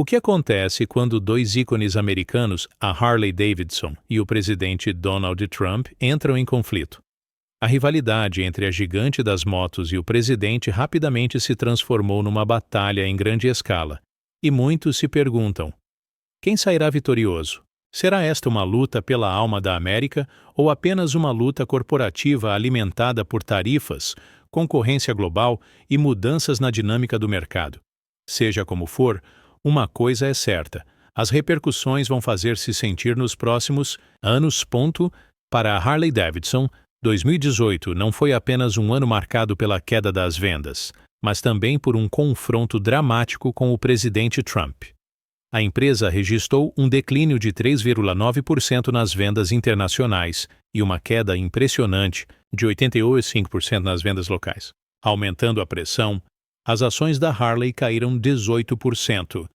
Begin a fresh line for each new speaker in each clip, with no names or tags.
O que acontece quando dois ícones americanos, a Harley-Davidson e o presidente Donald Trump, entram em conflito? A rivalidade entre a gigante das motos e o presidente rapidamente se transformou numa batalha em grande escala, e muitos se perguntam: quem sairá vitorioso? Será esta uma luta pela alma da América ou apenas uma luta corporativa alimentada por tarifas, concorrência global e mudanças na dinâmica do mercado? Seja como for, uma coisa é certa: as repercussões vão fazer-se sentir nos próximos anos. Para a Harley-Davidson, 2018 não foi apenas um ano marcado pela queda das vendas, mas também por um confronto dramático com o presidente Trump. A empresa registrou um declínio de 3,9% nas vendas internacionais e uma queda impressionante de 85% nas vendas locais. Aumentando a pressão, as ações da Harley caíram 18%.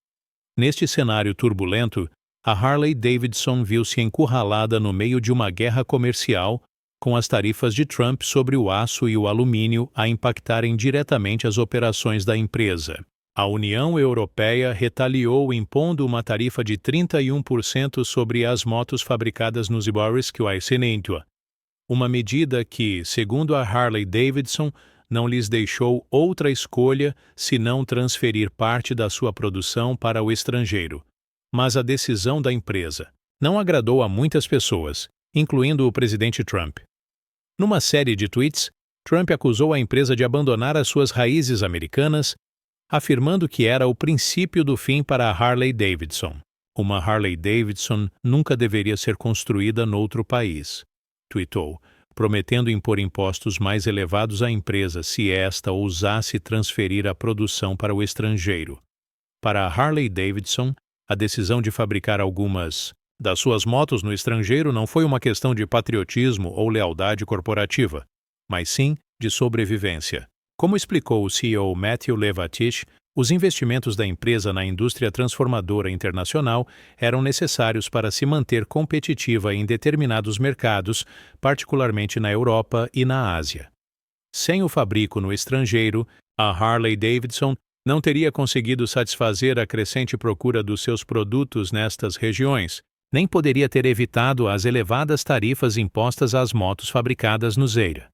Neste cenário turbulento, a Harley-Davidson viu-se encurralada no meio de uma guerra comercial, com as tarifas de Trump sobre o aço e o alumínio a impactarem diretamente as operações da empresa. A União Europeia retaliou impondo uma tarifa de 31% sobre as motos fabricadas nos Estados Unidos, uma medida que, segundo a Harley-Davidson, não lhes deixou outra escolha senão transferir parte da sua produção para o estrangeiro. Mas a decisão da empresa não agradou a muitas pessoas, incluindo o presidente Trump. Numa série de tweets, Trump acusou a empresa de abandonar as suas raízes americanas, afirmando que era o princípio do fim para a Harley-Davidson. Uma Harley-Davidson nunca deveria ser construída noutro país, tweetou, prometendo impor impostos mais elevados à empresa se esta ousasse transferir a produção para o estrangeiro. Para a Harley-Davidson, a decisão de fabricar algumas das suas motos no estrangeiro não foi uma questão de patriotismo ou lealdade corporativa, mas sim de sobrevivência. Como explicou o CEO Matthew Levatich, os investimentos da empresa na indústria transformadora internacional eram necessários para se manter competitiva em determinados mercados, particularmente na Europa e na Ásia. Sem o fabrico no estrangeiro, a Harley-Davidson não teria conseguido satisfazer a crescente procura dos seus produtos nestas regiões, nem poderia ter evitado as elevadas tarifas impostas às motos fabricadas no ZEIRA.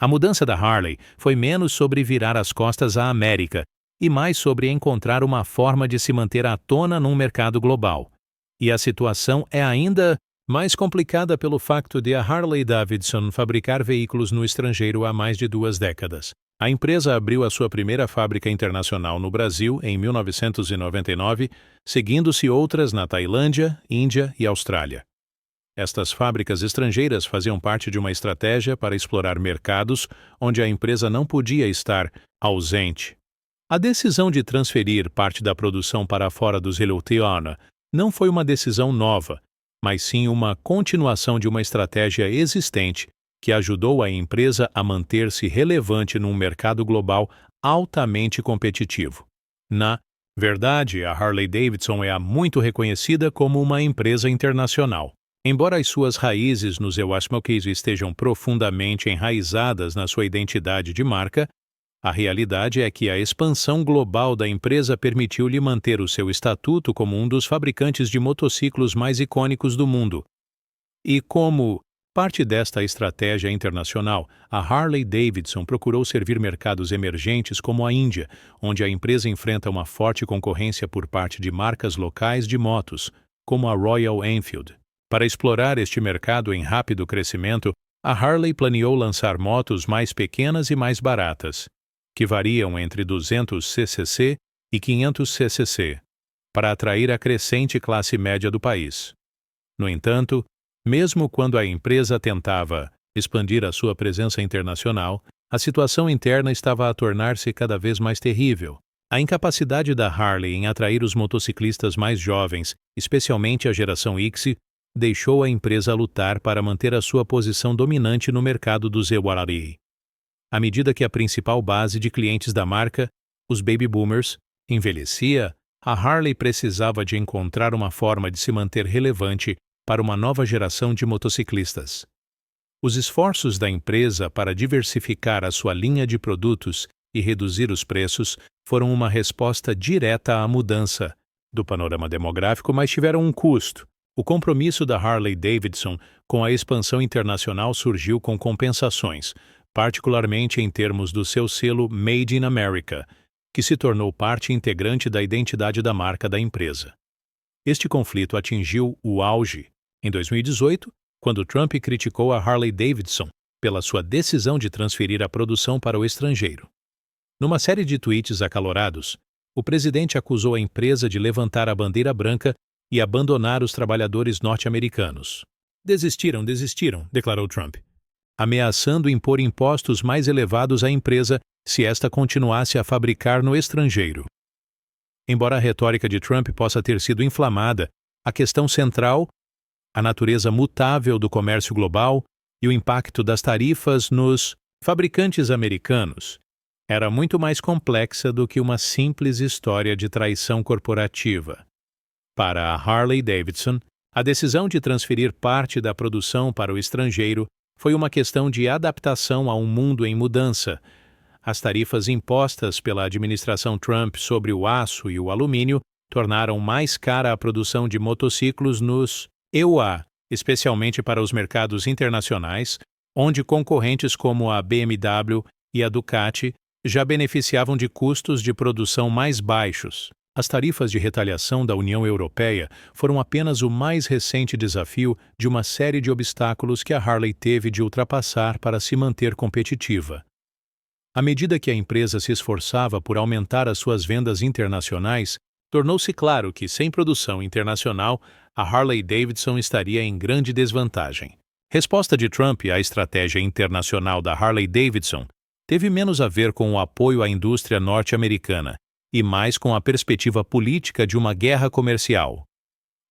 A mudança da Harley foi menos sobre virar as costas à América e mais sobre encontrar uma forma de se manter à tona num mercado global. E a situação é ainda mais complicada pelo facto de a Harley-Davidson fabricar veículos no estrangeiro há mais de 2 décadas. A empresa abriu a sua primeira fábrica internacional no Brasil em 1999, seguindo-se outras na Tailândia, Índia e Austrália. Estas fábricas estrangeiras faziam parte de uma estratégia para explorar mercados onde a empresa não podia estar ausente. A decisão de transferir parte da produção para fora dos Estados não foi uma decisão nova, mas sim uma continuação de uma estratégia existente que ajudou a empresa a manter-se relevante num mercado global altamente competitivo. Na verdade, a Harley-Davidson é muito reconhecida como uma empresa internacional. Embora as suas raízes nos Estados Unidos estejam profundamente enraizadas na sua identidade de marca, a realidade é que a expansão global da empresa permitiu-lhe manter o seu estatuto como um dos fabricantes de motociclos mais icônicos do mundo. E como parte desta estratégia internacional, a Harley-Davidson procurou servir mercados emergentes como a Índia, onde a empresa enfrenta uma forte concorrência por parte de marcas locais de motos, como a Royal Enfield. Para explorar este mercado em rápido crescimento, a Harley planeou lançar motos mais pequenas e mais baratas, que variam entre 200 cc e 500 cc, para atrair a crescente classe média do país. No entanto, mesmo quando a empresa tentava expandir a sua presença internacional, a situação interna estava a tornar-se cada vez mais terrível. A incapacidade da Harley em atrair os motociclistas mais jovens, especialmente a geração X, deixou a empresa lutar para manter a sua posição dominante no mercado dos Estados. À medida que a principal base de clientes da marca, os baby boomers, envelhecia, a Harley precisava de encontrar uma forma de se manter relevante para uma nova geração de motociclistas. Os esforços da empresa para diversificar a sua linha de produtos e reduzir os preços foram uma resposta direta à mudança, do panorama demográfico, mas tiveram um custo. O compromisso da Harley-Davidson com a expansão internacional surgiu com compensações, particularmente em termos do seu selo Made in America, que se tornou parte integrante da identidade da marca da empresa. Este conflito atingiu o auge em 2018, quando Trump criticou a Harley-Davidson pela sua decisão de transferir a produção para o estrangeiro. Numa série de tweets acalorados, o presidente acusou a empresa de levantar a bandeira branca e abandonar os trabalhadores norte-americanos. Desistiram, declarou Trump, ameaçando impor impostos mais elevados à empresa se esta continuasse a fabricar no estrangeiro. Embora a retórica de Trump possa ter sido inflamada, a questão central, a natureza mutável do comércio global e o impacto das tarifas nos fabricantes americanos, era muito mais complexa do que uma simples história de traição corporativa. Para a Harley-Davidson, a decisão de transferir parte da produção para o estrangeiro foi uma questão de adaptação a um mundo em mudança. As tarifas impostas pela administração Trump sobre o aço e o alumínio tornaram mais cara a produção de motociclos nos EUA, especialmente para os mercados internacionais, onde concorrentes como a BMW e a Ducati já beneficiavam de custos de produção mais baixos. As tarifas de retaliação da União Europeia foram apenas o mais recente desafio de uma série de obstáculos que a Harley teve de ultrapassar para se manter competitiva. À medida que a empresa se esforçava por aumentar as suas vendas internacionais, tornou-se claro que, sem produção internacional, a Harley-Davidson estaria em grande desvantagem. Resposta de Trump à estratégia internacional da Harley-Davidson teve menos a ver com o apoio à indústria norte-americana e mais com a perspectiva política de uma guerra comercial.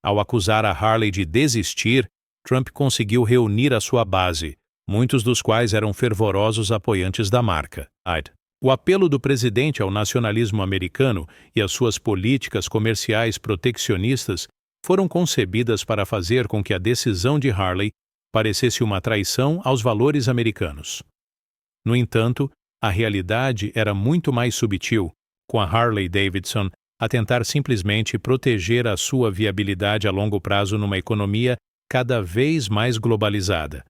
Ao acusar a Harley de desistir, Trump conseguiu reunir a sua base, muitos dos quais eram fervorosos apoiantes da marca. O apelo do presidente ao nacionalismo americano e às suas políticas comerciais protecionistas foram concebidas para fazer com que a decisão de Harley parecesse uma traição aos valores americanos. No entanto, a realidade era muito mais subtil, com a Harley-Davidson a tentar simplesmente proteger a sua viabilidade a longo prazo numa economia cada vez mais globalizada.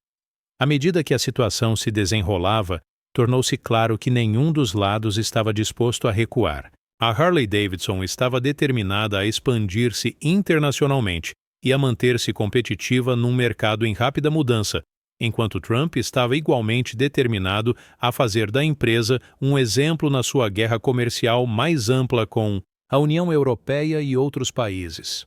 À medida que a situação se desenrolava, tornou-se claro que nenhum dos lados estava disposto a recuar. A Harley-Davidson estava determinada a expandir-se internacionalmente e a manter-se competitiva num mercado em rápida mudança, enquanto Trump estava igualmente determinado a fazer da empresa um exemplo na sua guerra comercial mais ampla com a União Europeia e outros países.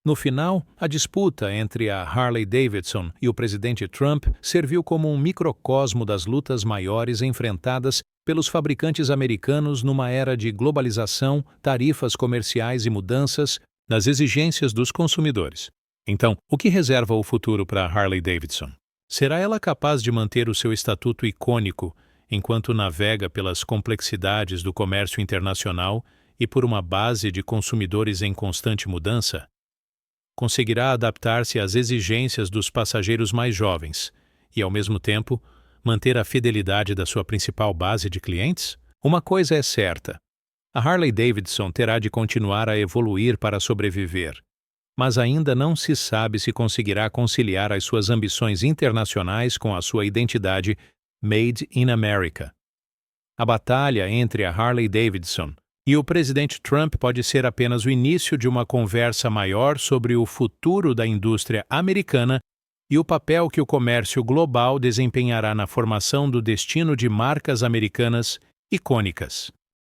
No final, a disputa entre a Harley-Davidson e o presidente Trump serviu como um microcosmo das lutas maiores enfrentadas pelos fabricantes americanos numa era de globalização, tarifas comerciais e mudanças nas exigências dos consumidores. Então, o que reserva o futuro para a Harley-Davidson? Será ela capaz de manter o seu estatuto icônico enquanto navega pelas complexidades do comércio internacional e por uma base de consumidores em constante mudança? Conseguirá adaptar-se às exigências dos passageiros mais jovens e, ao mesmo tempo, manter a fidelidade da sua principal base de clientes? Uma coisa é certa: a Harley-Davidson terá de continuar a evoluir para sobreviver, mas ainda não se sabe se conseguirá conciliar as suas ambições internacionais com a sua identidade Made in America. A batalha entre a Harley-Davidson e o presidente Trump pode ser apenas o início de uma conversa maior sobre o futuro da indústria americana e o papel que o comércio global desempenhará na formação do destino de marcas americanas icônicas.